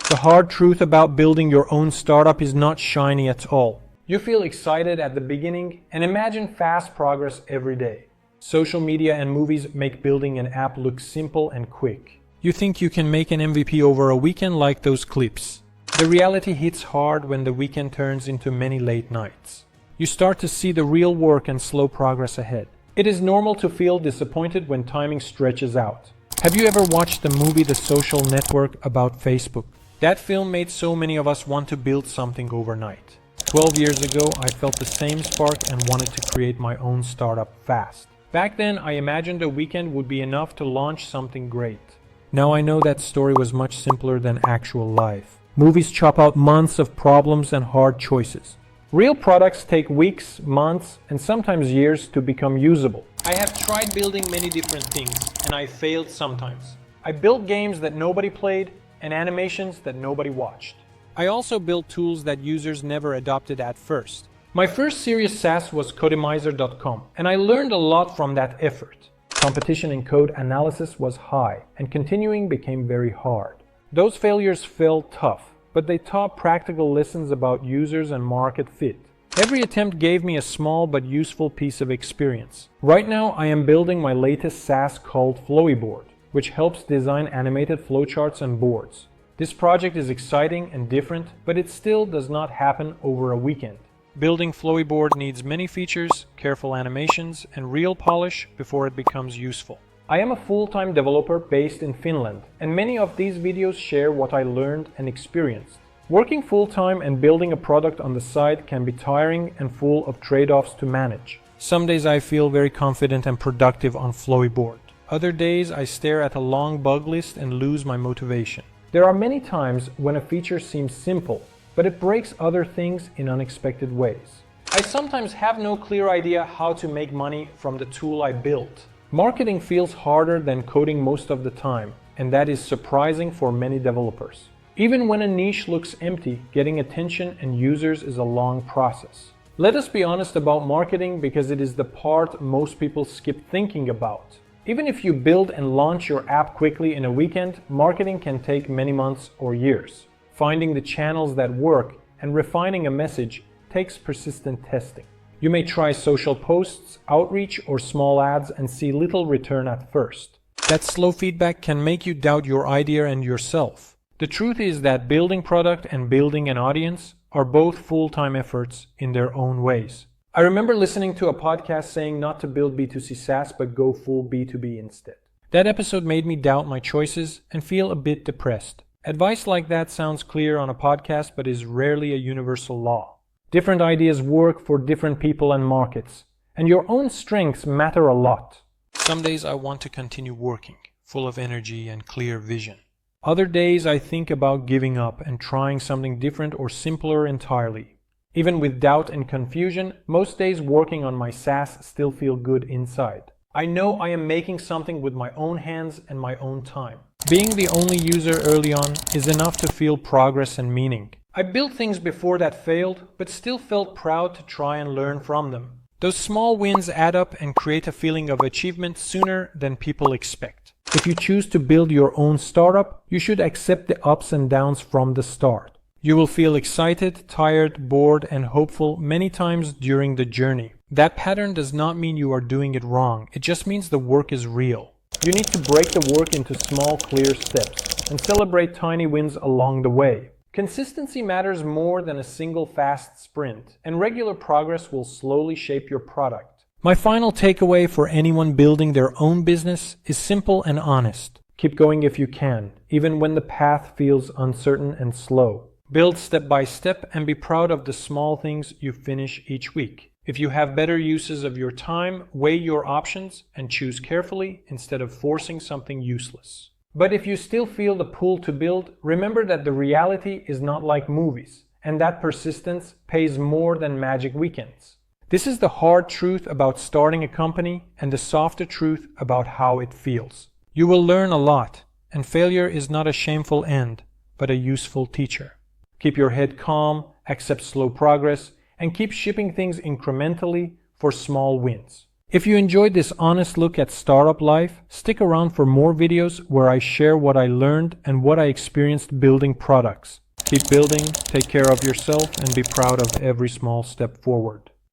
The hard truth about building your own startup is not shiny at all. You feel excited at the beginning and imagine fast progress every day. Social media and movies make building an app look simple and quick. You think you can make an MVP over a weekend like those clips. The reality hits hard when the weekend turns into many late nights. You start to see the real work and slow progress ahead. It is normal to feel disappointed when timing stretches out. Have you ever watched the movie The Social Network about Facebook? That film made so many of us want to build something overnight. 12 years ago, I felt the same spark and wanted to create my own startup fast. Back then, I imagined a weekend would be enough to launch something great. Now I know that story was much simpler than actual life. Movies chop out months of problems and hard choices. Real products take weeks, months, and sometimes years to become usable. I have tried building many different things, and I failed sometimes. I built games that nobody played, and animations that nobody watched. I also built tools that users never adopted at first. My first serious SaaS was Codemizer.com, and I learned a lot from that effort. Competition in code analysis was high, and continuing became very hard. Those failures felt tough, but they taught practical lessons about users and market fit. Every attempt gave me a small but useful piece of experience. Right now, I am building my latest SaaS called Flowyboard, which helps design animated flowcharts and boards. This project is exciting and different, but it still does not happen over a weekend. Building Flowyboard needs many features, careful animations, and real polish before it becomes useful. I am a full-time developer based in Finland, and many of these videos share what I learned and experienced. Working full-time and building a product on the side can be tiring and full of trade-offs to manage. Some days I feel very confident and productive on Flowyboard. Other days I stare at a long bug list and lose my motivation. There are many times when a feature seems simple, but it breaks other things in unexpected ways. I sometimes have no clear idea how to make money from the tool I built. Marketing feels harder than coding most of the time, and that is surprising for many developers. Even when a niche looks empty, getting attention and users is a long process. Let us be honest about marketing because it is the part most people skip thinking about. Even if you build and launch your app quickly in a weekend, marketing can take many months or years. Finding the channels that work and refining a message takes persistent testing. You may try social posts, outreach, or small ads and see little return at first. That slow feedback can make you doubt your idea and yourself. The truth is that building product and building an audience are both full-time efforts in their own ways. I remember listening to a podcast saying not to build B2C SaaS but go full B2B instead. That episode made me doubt my choices and feel a bit depressed. Advice like that sounds clear on a podcast but is rarely a universal law. Different ideas work for different people and markets, and your own strengths matter a lot. Some days I want to continue working, full of energy and clear vision. Other days I think about giving up and trying something different or simpler entirely. Even with doubt and confusion, most days working on my SaaS still feel good inside. I know I am making something with my own hands and my own time. Being the only user early on is enough to feel progress and meaning. I built things before that failed, but still felt proud to try and learn from them. Those small wins add up and create a feeling of achievement sooner than people expect. If you choose to build your own startup, you should accept the ups and downs from the start. You will feel excited, tired, bored, and hopeful many times during the journey. That pattern does not mean you are doing it wrong. It just means the work is real. You need to break the work into small, clear steps and celebrate tiny wins along the way. Consistency matters more than a single fast sprint, and regular progress will slowly shape your product. My final takeaway for anyone building their own business is simple and honest. Keep going if you can, even when the path feels uncertain and slow. Build step by step and be proud of the small things you finish each week. If you have better uses of your time, weigh your options and choose carefully instead of forcing something useless. But if you still feel the pull to build, remember that the reality is not like movies, and that persistence pays more than magic weekends. This is the hard truth about starting a company and the softer truth about how it feels. You will learn a lot, and failure is not a shameful end, but a useful teacher. Keep your head calm, accept slow progress, and keep shipping things incrementally for small wins. If you enjoyed this honest look at startup life, stick around for more videos where I share what I learned and what I experienced building products. Keep building, take care of yourself, and be proud of every small step forward.